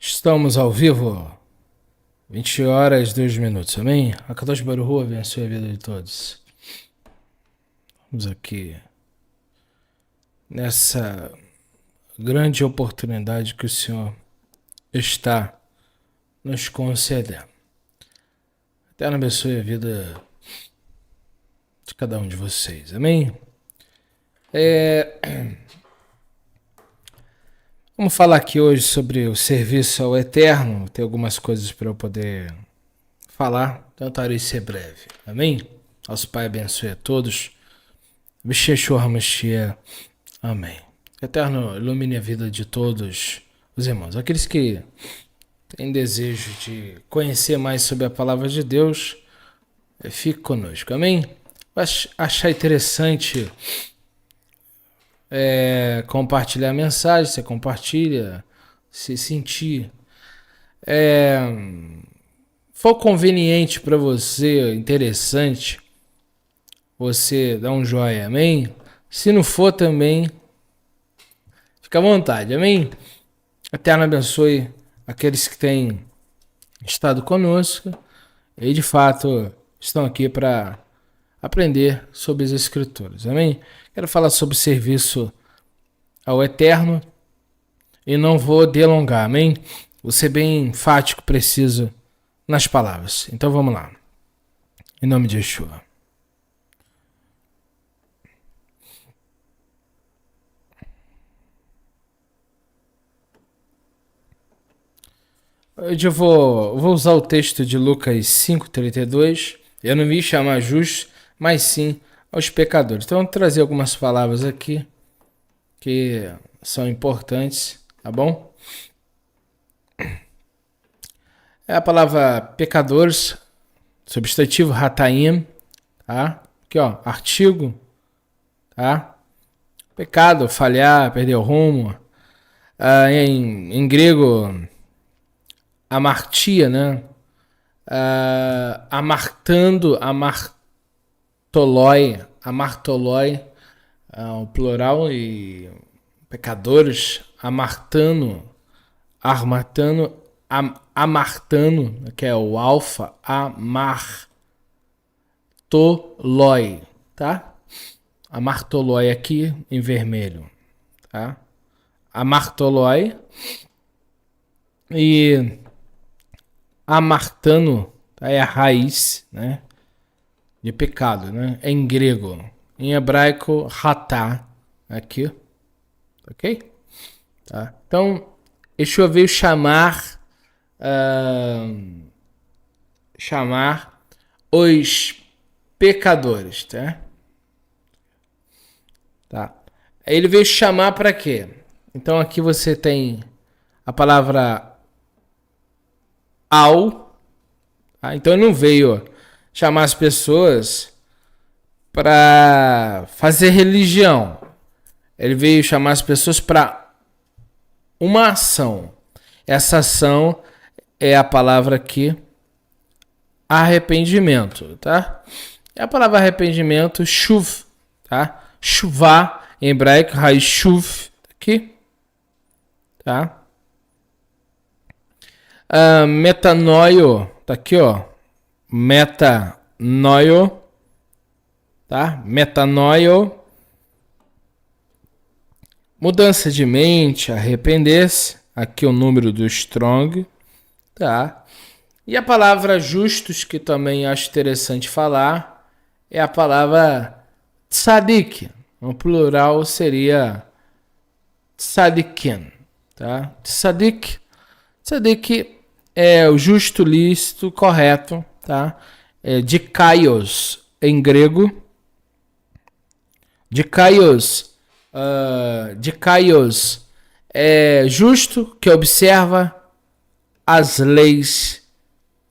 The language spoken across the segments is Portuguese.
Estamos ao vivo, 20 horas e 2 minutos, amém? A Kadosh Baruch Hu abençoe a vida de todos. Vamos aqui, nessa grande oportunidade que o Senhor está nos concedendo. Eterno abençoe a vida de cada um de vocês, amém? Vamos falar aqui hoje sobre o serviço ao Eterno. Tem algumas coisas para eu poder falar, tentarei ser breve. Amém? Nosso Pai abençoe a todos. B'Sheshua HaMashiach. Amém. Eterno ilumine a vida de todos os irmãos. Aqueles que têm desejo de conhecer mais sobre a palavra de Deus, fique conosco. Amém? Vai achar interessante compartilhar a mensagem. Você compartilha, se sentir for conveniente para você, interessante, você dá um joinha, amém? Se não for também, fica à vontade, amém? Eterno abençoe aqueles que têm estado conosco e de fato estão aqui para aprender sobre as Escrituras, amém? Quero falar sobre serviço ao Eterno e não vou delongar, amém? Vou ser bem enfático, preciso nas palavras. Então vamos lá. Em nome de Yeshua. Hoje eu vou usar o texto de Lucas 5:32. Eu não vim chamar justos, mas sim aos pecadores. Então, eu vou trazer algumas palavras aqui que são importantes, tá bom? É a palavra pecadores, substantivo hataim, tá? Aqui, ó, artigo, tá? Pecado, falhar, perder o rumo. Em grego, amartia, né? Amartoloi, o plural, e pecadores, amartano, que é o alfa, amartoloi, tá? Amartoloi aqui em vermelho, tá? Amartoloi e amartano, tá? É a raiz, né, de pecado, né? Em grego. Em hebraico, hatá, aqui, ok? Tá? Então, Yeshua veio chamar os pecadores, tá? Tá. Ele veio chamar para quê? Então aqui você tem a palavra ao, tá? Então ele não veio chamar as pessoas para fazer religião. Ele veio chamar as pessoas para uma ação. Essa ação é a palavra aqui, arrependimento, tá? É a palavra arrependimento, shuv, tá? Shuvá, em hebraico, raiz shuv, aqui, tá? Metanoio, tá aqui, ó, metanoio, tá? Metanoio, mudança de mente, arrepender-se, aqui o número do Strong, tá? E a palavra justos, que também acho interessante falar, é a palavra tzadik. No plural seria tzadikin, tá? Tzadik é o justo, lícito, correto, tá? Dikaios em grego. Dikaios é justo, que observa as leis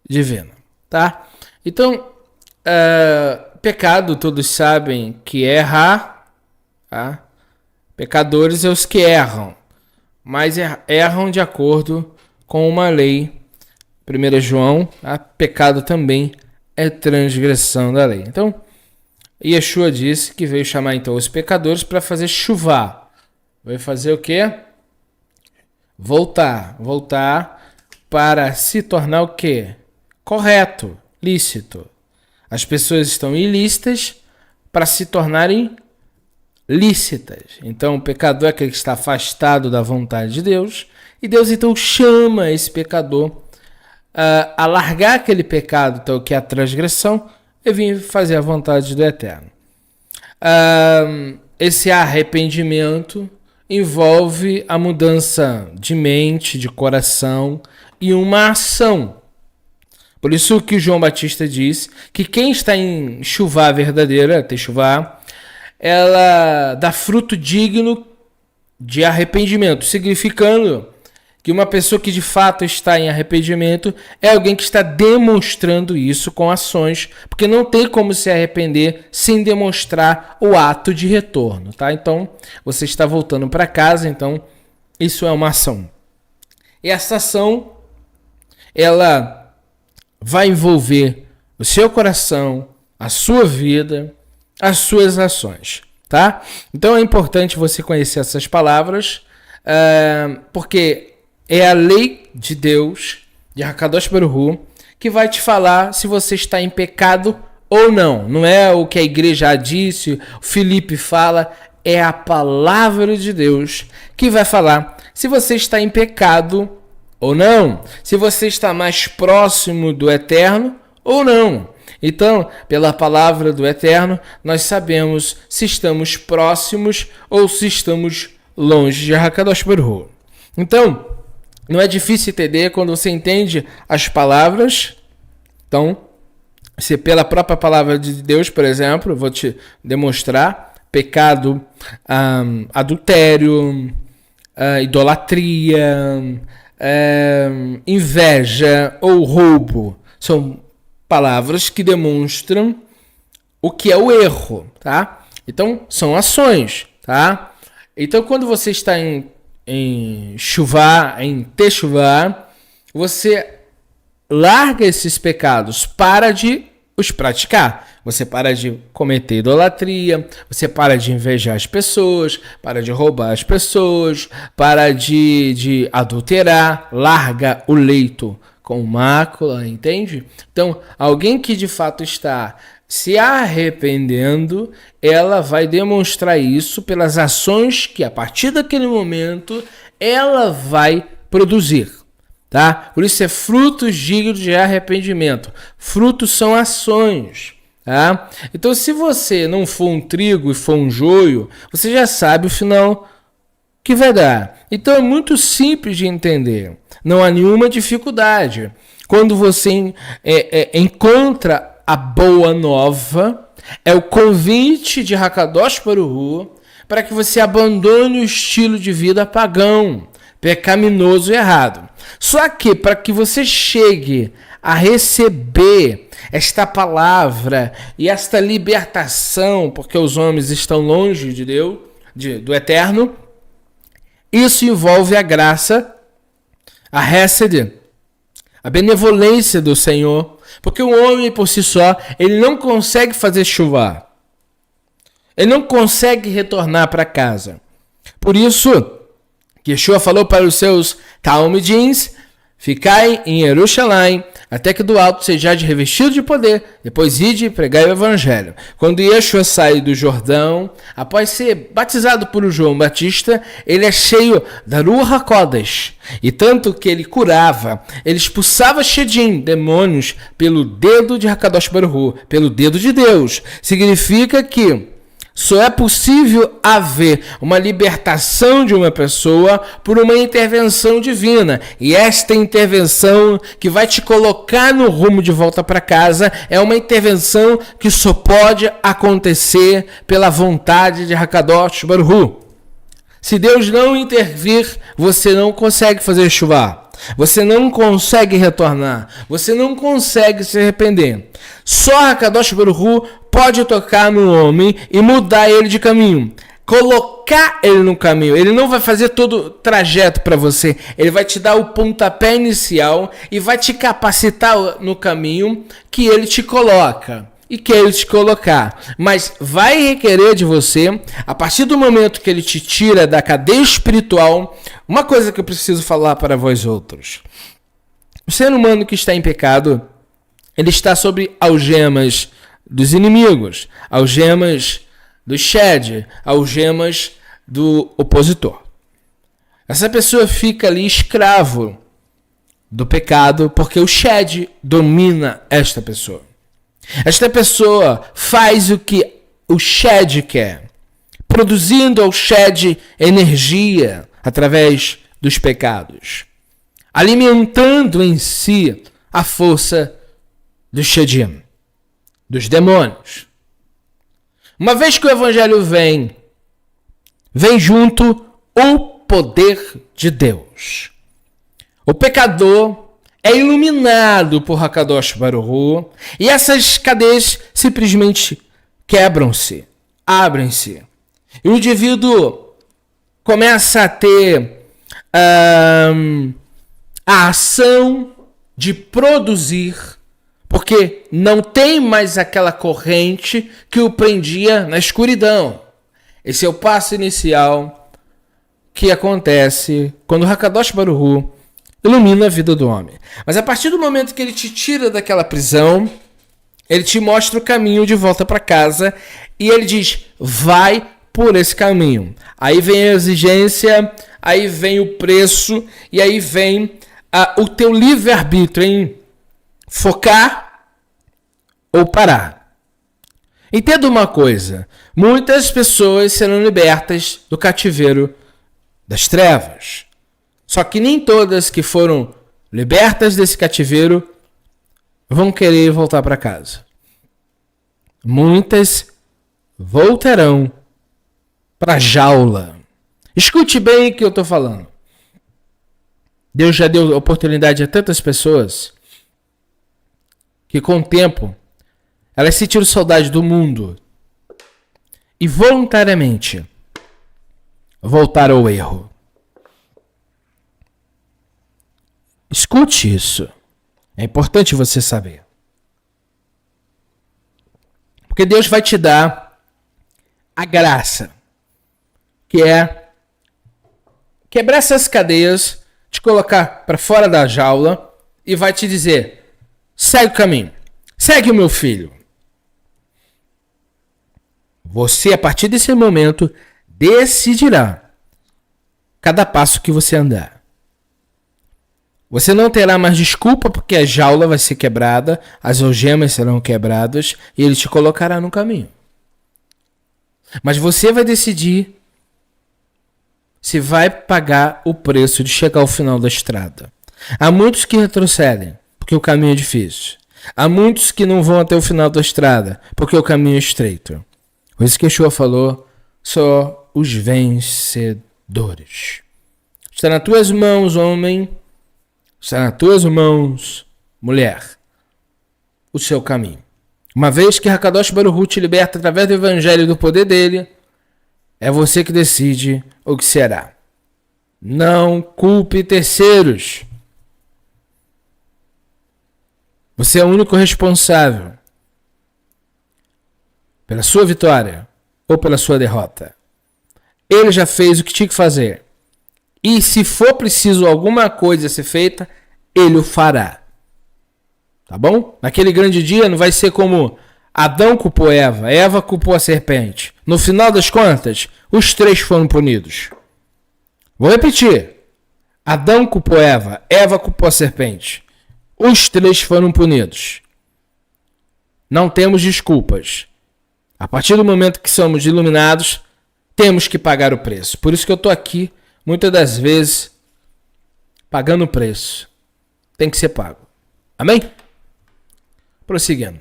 divinas, tá? Então, pecado, todos sabem que é errar, tá? Pecadores é os que erram, mas erram de acordo com uma lei. 1 João, tá? Pecado também é transgressão da lei. Então, Yeshua disse que veio chamar então os pecadores para fazer chuvá. Vai fazer o quê? Voltar para se tornar o quê? Correto, lícito. As pessoas estão ilícitas para se tornarem lícitas. Então, o pecador é aquele que está afastado da vontade de Deus, e Deus então chama esse pecador a largar aquele pecado, então, que é a transgressão, e vir fazer a vontade do Eterno. Esse arrependimento envolve a mudança de mente, de coração e uma ação. Por isso que João Batista diz que quem está em chuvá verdadeira, techuvá, ela dá fruto digno de arrependimento, significando que uma pessoa que de fato está em arrependimento é alguém que está demonstrando isso com ações, porque não tem como se arrepender sem demonstrar o ato de retorno, tá? Então, você está voltando para casa, então isso é uma ação. E essa ação, ela vai envolver o seu coração, a sua vida, as suas ações, tá? Então é importante você conhecer essas palavras, porque é a lei de Deus, de Hakadosh Baruch Hu, que vai te falar se você está em pecado ou não. Não é o que a igreja já disse, o Felipe fala, é a palavra de Deus que vai falar se você está em pecado ou não, se você está mais próximo do Eterno ou não. Então, pela palavra do Eterno, nós sabemos se estamos próximos ou se estamos longe de Hakadosh Baruch Hu. Então, não é difícil entender quando você entende as palavras. Então, se pela própria palavra de Deus, por exemplo, vou te demonstrar, pecado, adultério, idolatria, inveja ou roubo. São palavras que demonstram o que é o erro, tá? Então, são ações, tá? Então, quando você está em chuvá, em techuvá, você larga esses pecados, para de os praticar. Você para de cometer idolatria, você para de invejar as pessoas, para de roubar as pessoas, para de adulterar, larga o leito com mácula, entende? Então, alguém que de fato está se arrependendo, ela vai demonstrar isso pelas ações que, a partir daquele momento, ela vai produzir, tá? Por isso é frutos dignos de arrependimento. Frutos são ações, tá? Então, se você não for um trigo e for um joio, você já sabe o final que vai dar. Então, é muito simples de entender. Não há nenhuma dificuldade. Quando você encontra a boa nova, é o convite de Hakadosh Baruch Hu para que você abandone o estilo de vida pagão, pecaminoso e errado. Só que para que você chegue a receber esta palavra e esta libertação, porque os homens estão longe de Deus, do Eterno, isso envolve a graça, a hesed, a benevolência do Senhor, porque o homem por si só, ele não consegue fazer chuva. Ele não consegue retornar para casa. Por isso, Yeshua falou para os seus talmidins: ficai em Jerusalém, até que do alto sejais revestido de poder, depois ide e pregai o evangelho. Quando Yeshua sai do Jordão, após ser batizado por João Batista, ele é cheio da Ruach HaKodesh, e tanto que ele curava, ele expulsava Shedim, demônios, pelo dedo de Hakadosh Baruch Hu, pelo dedo de Deus. Significa que só é possível haver uma libertação de uma pessoa por uma intervenção divina. E esta intervenção que vai te colocar no rumo de volta para casa é uma intervenção que só pode acontecer pela vontade de Hakadosh Baruch Hu. Se Deus não intervir, você não consegue fazer chuva. Você não consegue retornar. Você não consegue se arrepender. Só Hakadosh Baruch Hu pode tocar no homem e mudar ele de caminho. Colocar ele no caminho. Ele não vai fazer todo o trajeto para você. Ele vai te dar o pontapé inicial e vai te capacitar no caminho que ele te coloca. E que ele te colocar. Mas vai requerer de você, a partir do momento que ele te tira da cadeia espiritual, uma coisa que eu preciso falar para vós outros. O ser humano que está em pecado, ele está sobre algemas dos inimigos, algemas do shed, algemas do opositor. Essa pessoa fica ali escravo do pecado porque o shed domina esta pessoa. Esta pessoa faz o que o shed quer, produzindo ao shed energia através dos pecados, alimentando em si a força do shedim, dos demônios. Uma vez que o evangelho vem junto o poder de Deus. O pecador é iluminado por Hakadosh Baruch Hu, e essas cadeias simplesmente quebram-se, abrem-se. E o indivíduo começa a ter a ação de produzir, porque não tem mais aquela corrente que o prendia na escuridão. Esse é o passo inicial que acontece quando o Hakadosh Baruch Hu ilumina a vida do homem. Mas a partir do momento que ele te tira daquela prisão, ele te mostra o caminho de volta para casa e ele diz, vai por esse caminho. Aí vem a exigência, aí vem o preço e aí vem o teu livre-arbítrio em focar ou parar. Entenda uma coisa, muitas pessoas serão libertas do cativeiro das trevas. Só que nem todas que foram libertas desse cativeiro vão querer voltar para casa. Muitas voltarão para a jaula. Escute bem o que eu estou falando. Deus já deu oportunidade a tantas pessoas que com o tempo elas sentiram saudade do mundo e voluntariamente voltaram ao erro. Escute isso. É importante você saber. Porque Deus vai te dar a graça, que é quebrar essas cadeias, te colocar para fora da jaula e vai te dizer, segue o caminho, segue o meu filho. Você, a partir desse momento, decidirá cada passo que você andar. Você não terá mais desculpa porque a jaula vai ser quebrada, as algemas serão quebradas e ele te colocará no caminho. Mas você vai decidir se vai pagar o preço de chegar ao final da estrada. Há muitos que retrocedem porque o caminho é difícil. Há muitos que não vão até o final da estrada porque o caminho é estreito. Por isso que Yeshua falou, só os vencedores. Está nas tuas mãos, homem. Está nas tuas mãos, mulher, o seu caminho. Uma vez que Hakadosh Baruch Hu te liberta através do evangelho e do poder dele, é você que decide o que será. Não culpe terceiros. Você é o único responsável pela sua vitória ou pela sua derrota. Ele já fez o que tinha que fazer. E se for preciso alguma coisa ser feita, ele o fará. Tá bom? Naquele grande dia não vai ser como Adão culpou Eva, Eva culpou a serpente. No final das contas, os três foram punidos. Vou repetir. Adão culpou Eva, Eva culpou a serpente. Os três foram punidos. Não temos desculpas. A partir do momento que somos iluminados, temos que pagar o preço. Por isso que eu estou aqui, muitas das vezes, pagando o preço. Tem que ser pago. Amém? Prosseguindo.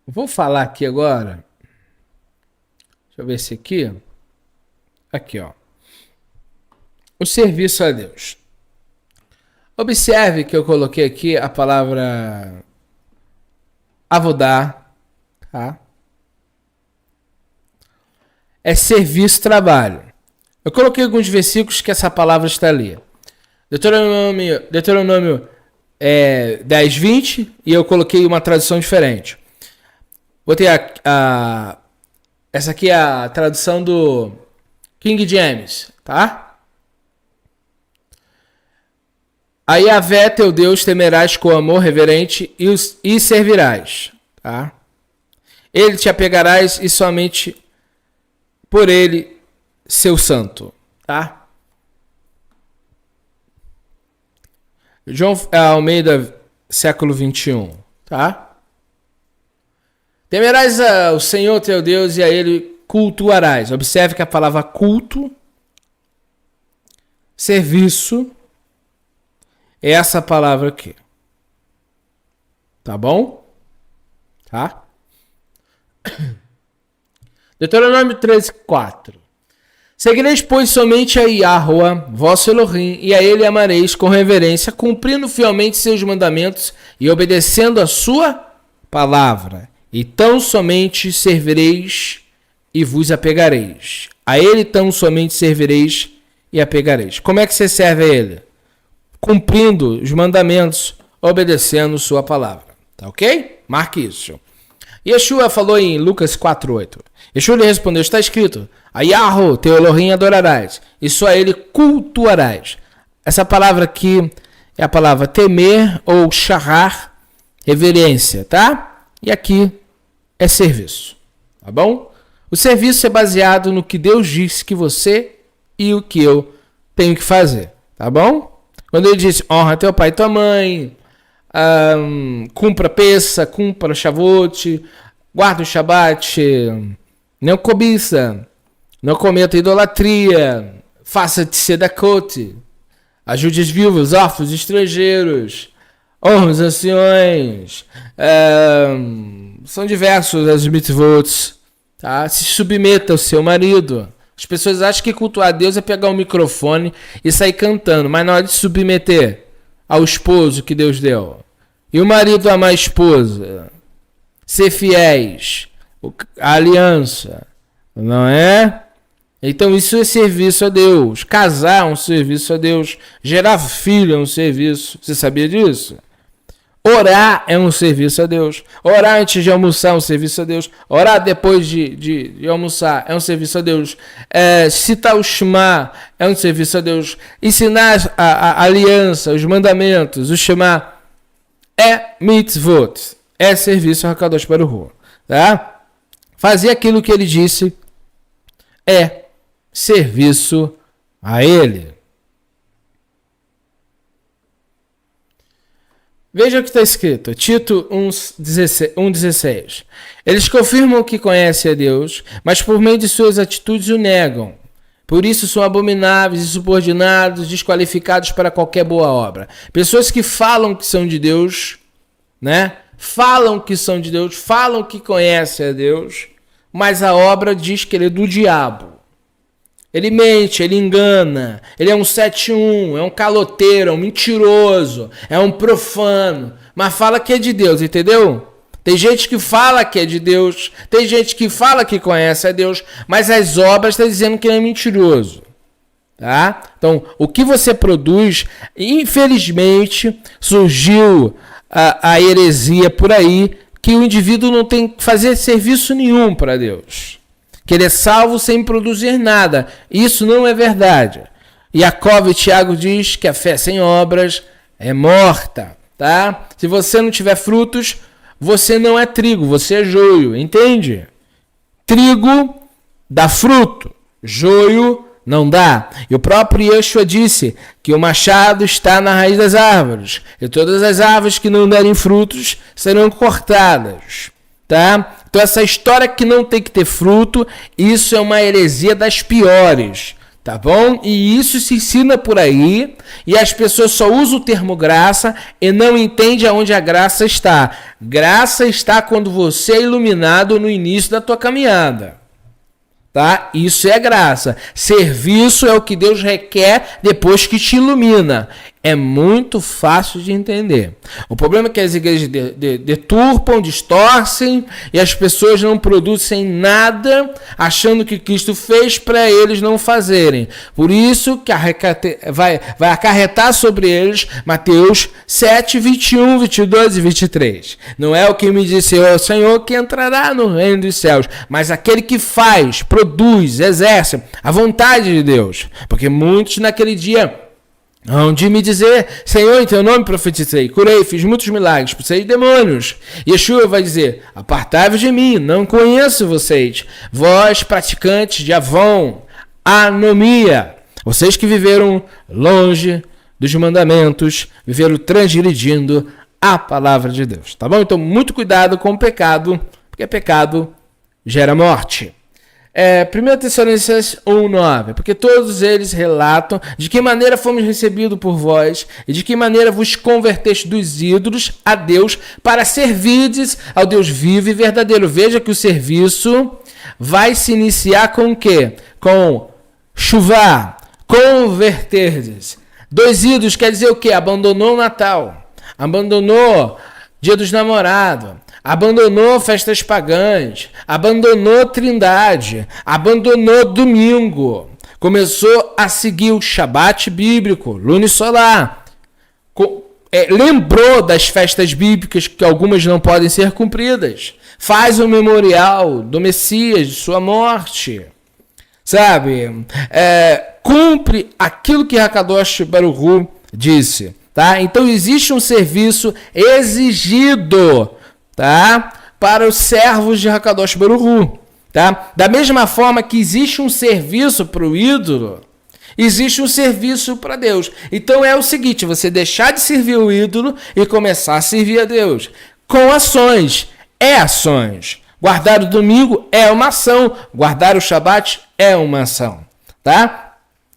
Vou falar aqui agora. Deixa eu ver esse aqui. Aqui, ó. O serviço a Deus. Observe que eu coloquei aqui a palavra avodá, tá? É serviço, trabalho. Eu coloquei alguns versículos que essa palavra está ali. Deuteronômio 10, 20, e eu coloquei uma tradução diferente. Botei Essa aqui é a tradução do King James, tá? A Yahvé, teu Deus, temerás com amor reverente e servirás, tá? Ele te apegarás e somente por ele, seu santo, tá? João Almeida, século 21, tá? Temerás ao Senhor teu Deus e a ele cultuarás. Observe que a palavra culto, serviço, é essa palavra aqui. Tá bom? Tá? Deuteronômio 13:4. Seguireis, pois, somente a Yahuwah, vosso Elohim, e a ele amareis com reverência, cumprindo fielmente seus mandamentos e obedecendo a sua palavra. E tão somente servireis e vos apegareis. A ele tão somente servireis e apegareis. Como é que você serve a ele? Cumprindo os mandamentos, obedecendo sua palavra. Tá ok? Marque isso. Yeshua falou em Lucas 4:8. Yeshua lhe respondeu, está escrito, a Yahu, teu Elohim, adorarás, e só a ele cultuarás. Essa palavra aqui é a palavra temer ou shahar, reverência, tá? E aqui é serviço, tá bom? O serviço é baseado no que Deus disse que você e o que eu tenho que fazer, tá bom? Quando ele disse, honra teu pai e tua mãe, cumpra peça, cumpra Shavuot, guarda o Shabat, não cobiça, não cometa idolatria, faça tzedakot, ajude os viúvos, órfãos, estrangeiros, honra os anciões, são diversos as mitzvot, tá? Se submeta ao seu marido. As pessoas acham que cultuar a Deus é pegar um microfone e sair cantando, mas na hora de submeter ao esposo que Deus deu, e o marido amar a esposa, ser fiéis, a aliança, não é? Então isso é serviço a Deus. Casar é um serviço a Deus. Gerar filho é um serviço. Você sabia disso? Orar é um serviço a Deus. Orar antes de almoçar é um serviço a Deus. Orar depois de almoçar é um serviço a Deus. Citar o Shema é um serviço a Deus. Ensinar a aliança, os mandamentos, o Shema é mitzvot. É serviço a Hakadosh Baruch Hu, tá? Fazer aquilo que ele disse é serviço a ele. Veja o que está escrito, Tito 1,16. Eles confirmam que conhecem a Deus, mas por meio de suas atitudes o negam. Por isso são abomináveis, insubordinados, desqualificados para qualquer boa obra. Pessoas que falam que são de Deus, né? Falam que são de Deus, falam que conhecem a Deus, mas a obra diz que ele é do diabo. Ele mente, ele engana, ele é um 71, é um caloteiro, é um mentiroso, é um profano, mas fala que é de Deus, entendeu? Tem gente que fala que é de Deus, tem gente que fala que conhece a Deus, mas as obras estão dizendo que ele é mentiroso. Tá? Então, o que você produz, infelizmente, surgiu a heresia por aí, que o indivíduo não tem que fazer serviço nenhum para Deus. Que ele é salvo sem produzir nada. Isso não é verdade. Jacó e Tiago diz que a fé sem obras é morta. Tá? Se você não tiver frutos, você não é trigo, você é joio. Entende? Trigo dá fruto, joio não dá. E o próprio Yeshua disse que o machado está na raiz das árvores. E todas as árvores que não derem frutos serão cortadas. Tá? Então essa história que não tem que ter fruto, isso é uma heresia das piores. Tá bom? E isso se ensina por aí. E as pessoas só usam o termo graça e não entendem aonde a graça está. Graça está quando você é iluminado no início da tua caminhada. Tá? Isso é graça. Serviço é o que Deus requer depois que te ilumina. É muito fácil de entender. O problema é que as igrejas deturpam, distorcem e as pessoas não produzem nada achando que Cristo fez para eles não fazerem. Por isso que vai acarretar sobre eles Mateus 7, 21, 22 e 23. Não é o que me disse o Senhor que entrará no reino dos céus, mas aquele que faz, produz, exerce a vontade de Deus. Porque muitos naquele dia hão de me dizer: Senhor, em teu nome profetizei, curei, fiz muitos milagres, expulsei demônios. Yeshua vai dizer: apartai-vos de mim, não conheço vocês, vós praticantes de Avon, anomia, vocês que viveram longe dos mandamentos, viveram transgredindo a palavra de Deus. Tá bom? Então, muito cuidado com o pecado, porque pecado gera morte. 1 Tessalonicenses 1,9, porque todos eles relatam de que maneira fomos recebidos por vós e de que maneira vos converteste dos ídolos a Deus para servirdes ao Deus vivo e verdadeiro. Veja que o serviço vai se iniciar com o quê? Com chuvar, converterdes. Dois ídolos quer dizer o quê? Abandonou o Natal, abandonou Dia dos Namorados, abandonou festas pagãs, abandonou Trindade, abandonou domingo, começou a seguir o Shabat bíblico, lune solar, lembrou das festas bíblicas que algumas não podem ser cumpridas, faz o memorial do Messias, de sua morte, sabe? Cumpre aquilo que Hakadosh Baruch Hu disse, tá? Então existe um serviço exigido, tá? Para os servos de Hakadosh Baruch Hu, tá? Da mesma forma que existe um serviço para o ídolo, existe um serviço para Deus. Então é o seguinte: você deixar de servir o ídolo e começar a servir a Deus com ações. Ações. Guardar o domingo é uma ação. Guardar o Shabat é uma ação, tá?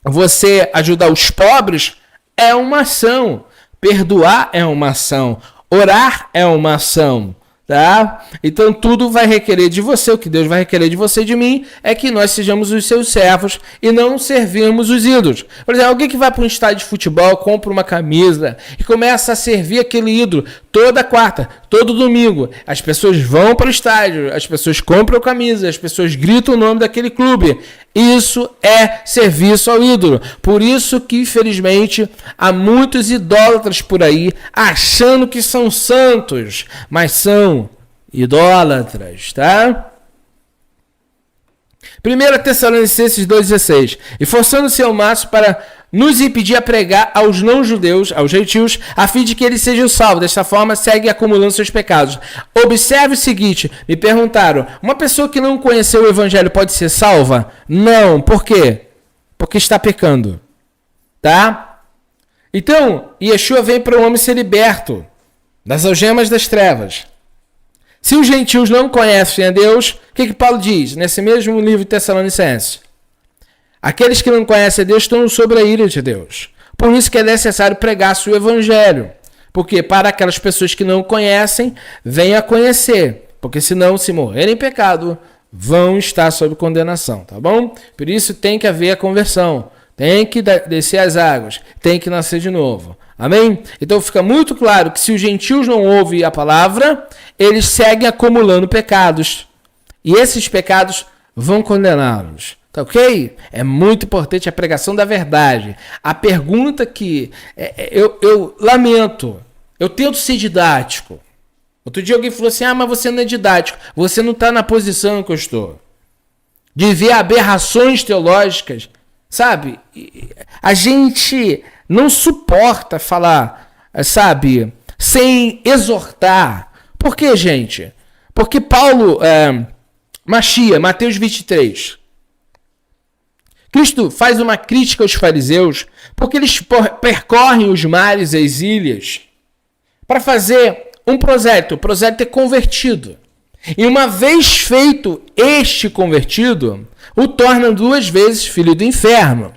Você ajudar os pobres é uma ação. Perdoar é uma ação. Orar é uma ação. Tá? Então tudo vai requerer de você, o que Deus vai requerer de você e de mim é que nós sejamos os seus servos e não servirmos os ídolos. Por exemplo, alguém que vai para um estádio de futebol, compra uma camisa e começa a servir aquele ídolo toda quarta, todo domingo. As pessoas vão para o estádio, as pessoas compram camisa, as pessoas gritam o nome daquele clube. Isso é serviço ao ídolo. Por isso que, infelizmente, há muitos idólatras por aí achando que são santos, mas são idólatras, tá? 1 Tessalonicenses 2,16. E forçando-se ao máximo para nos impedir a pregar aos não-judeus, aos gentios, a fim de que eles sejam salvos. Desta forma, segue acumulando seus pecados. Observe o seguinte: me perguntaram, uma pessoa que não conheceu o evangelho pode ser salva? Não. Por quê? Porque está pecando. Tá? Então, Yeshua vem para o homem ser liberto das algemas das trevas. Se os gentios não conhecem a Deus, o que Paulo diz nesse mesmo livro de Tessalonicenses? Aqueles que não conhecem a Deus estão sob a ira de Deus. Por isso que é necessário pregar-se o evangelho. Porque para aquelas pessoas que não conhecem, venham a conhecer. Porque senão, se morrerem em pecado, vão estar sob condenação, tá bom? Por isso tem que haver a conversão. Tem que descer as águas. Tem que nascer de novo. Amém? Então fica muito claro que se os gentios não ouvem a palavra, eles seguem acumulando pecados. E esses pecados vão condená-los. Tá ok? É muito importante a pregação da verdade. A pergunta que eu lamento, eu tento ser didático. Outro dia alguém falou assim: mas você não é didático. Você não está na posição que eu estou. De ver aberrações teológicas, sabe? A gente não suporta falar, sabe, sem exortar. Por quê, gente? Porque Paulo, Mateus 23... Cristo faz uma crítica aos fariseus porque eles percorrem os mares e as ilhas para fazer um prosélito. O prosélito é convertido. E uma vez feito este convertido, o torna 2 vezes filho do inferno.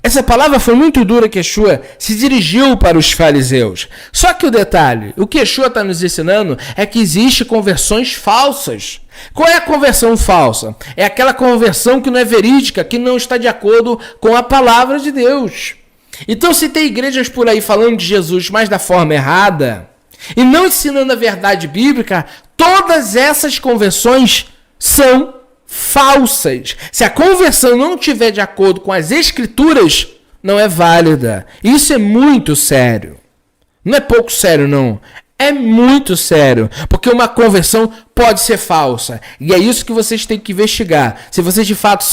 Essa palavra foi muito dura que Yeshua se dirigiu para os fariseus. Só que o detalhe, o que Yeshua está nos ensinando é que existe conversões falsas. Qual é a conversão falsa? É aquela conversão que não é verídica, que não está de acordo com a palavra de Deus. Então, se tem igrejas por aí falando de Jesus, mas da forma errada, e não ensinando a verdade bíblica, todas essas conversões são falsas. Se a conversão não estiver de acordo com as escrituras, não é válida. Isso é muito sério. Não é pouco sério, não. É muito sério. Porque uma conversão pode ser falsa. E é isso que vocês têm que investigar. Se vocês de fato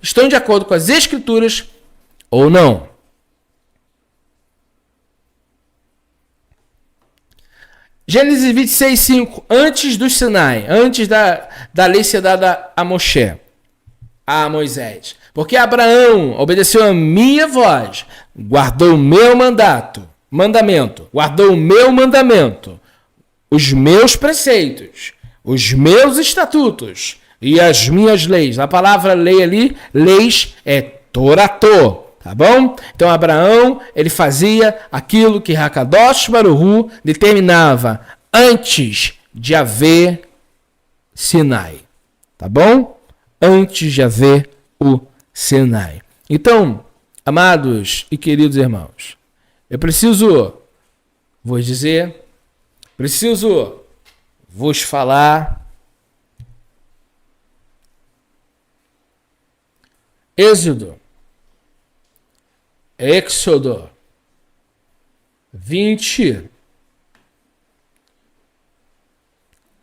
estão de acordo com as escrituras ou não. Gênesis 26, 5. Antes do Sinai. Antes da lei ser dada a Moisés. Porque Abraão obedeceu a minha voz. Guardou o meu mandamento, guardou o meu mandamento, os meus preceitos, os meus estatutos e as minhas leis. A palavra lei ali, leis, é Toratô, tá bom? Então Abraão, ele fazia aquilo que Hakadosh Baruch Hu determinava antes de haver Sinai, tá bom? Antes de haver o Sinai. Então, amados e queridos irmãos, eu preciso vos falar. Êxodo 20,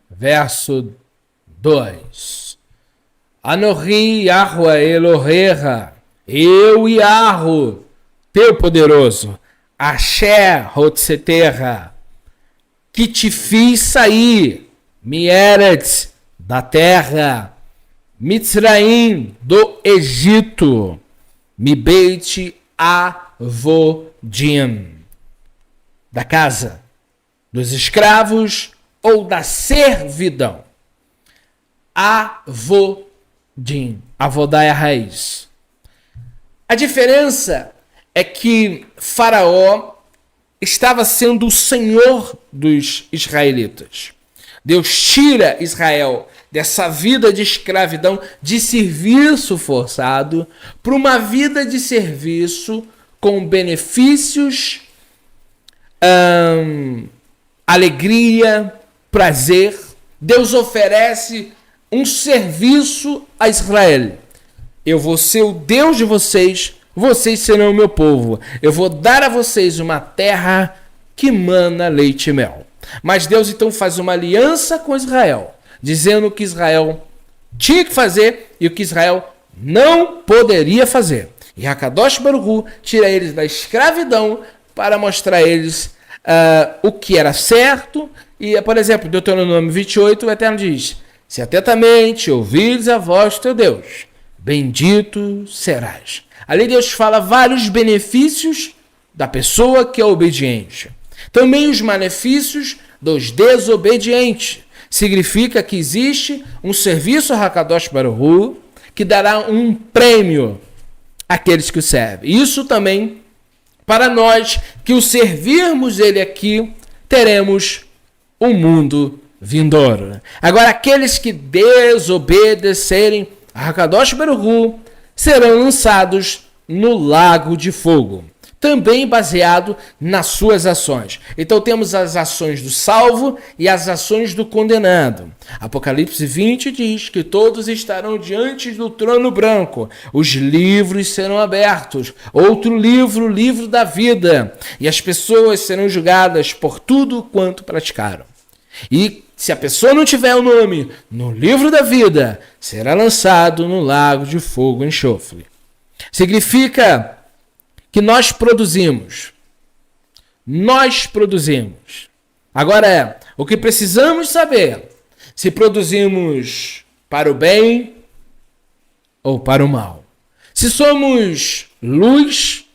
verso 2. Anohi Yahweh Elohecha, eu Yahweh, teu poderoso, Asher Hotseterra, que te fiz sair, Mieretz, da terra, Mitzraim, do Egito, Mibeit Avodim, da casa dos escravos ou da servidão. Avodim, Avodá é a raiz. A diferença é que Faraó estava sendo o senhor dos israelitas. Deus tira Israel dessa vida de escravidão, de serviço forçado, para uma vida de serviço com benefícios, alegria, prazer. Deus oferece um serviço a Israel. Eu vou ser o Deus de vocês, vocês serão o meu povo. Eu vou dar a vocês uma terra que mana leite e mel. Mas Deus então faz uma aliança com Israel, dizendo o que Israel tinha que fazer e o que Israel não poderia fazer. E Hakadosh Baruch Hu tira eles da escravidão para mostrar a eles o que era certo. E, por exemplo, Deuteronômio 28, o Eterno diz: se atentamente ouvires a voz do teu Deus, bendito serás. Ali Deus fala vários benefícios da pessoa que é obediente. Também os malefícios dos desobedientes. Significa que existe um serviço a Hakadosh Baruch Hu que dará um prêmio àqueles que o servem. Isso também, para nós que o servirmos ele aqui, teremos um mundo vindouro. Agora, aqueles que desobedecerem a Hakadosh Baruch Hu serão lançados no lago de fogo, também baseado nas suas ações. Então temos as ações do salvo e as ações do condenado. Apocalipse 20 diz que todos estarão diante do trono branco, os livros serão abertos, outro livro, o livro da vida, e as pessoas serão julgadas por tudo quanto praticaram. E se a pessoa não tiver o nome no livro da vida, será lançado no lago de fogo e enxofre. Significa que nós produzimos. Agora, o que precisamos saber, se produzimos para o bem ou para o mal. Se somos luz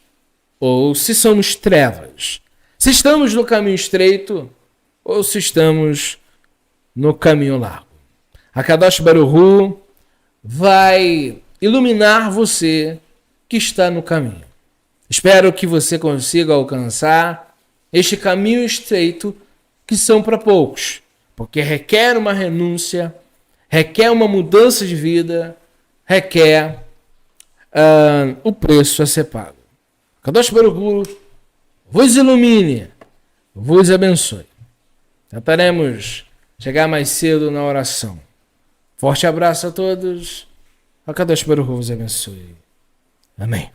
ou se somos trevas. Se estamos no caminho estreito ou se estamos no caminho largo. Hakadosh Baruch Hu vai iluminar você que está no caminho. Espero que você consiga alcançar este caminho estreito que são para poucos, porque requer uma renúncia, requer uma mudança de vida, requer o preço a ser pago. Kadosh Baruch Hu vos ilumine, vos abençoe. Tentaremos chegar mais cedo na oração. Forte abraço a todos. A Kadosh Baruch Hu vos abençoe. Amém.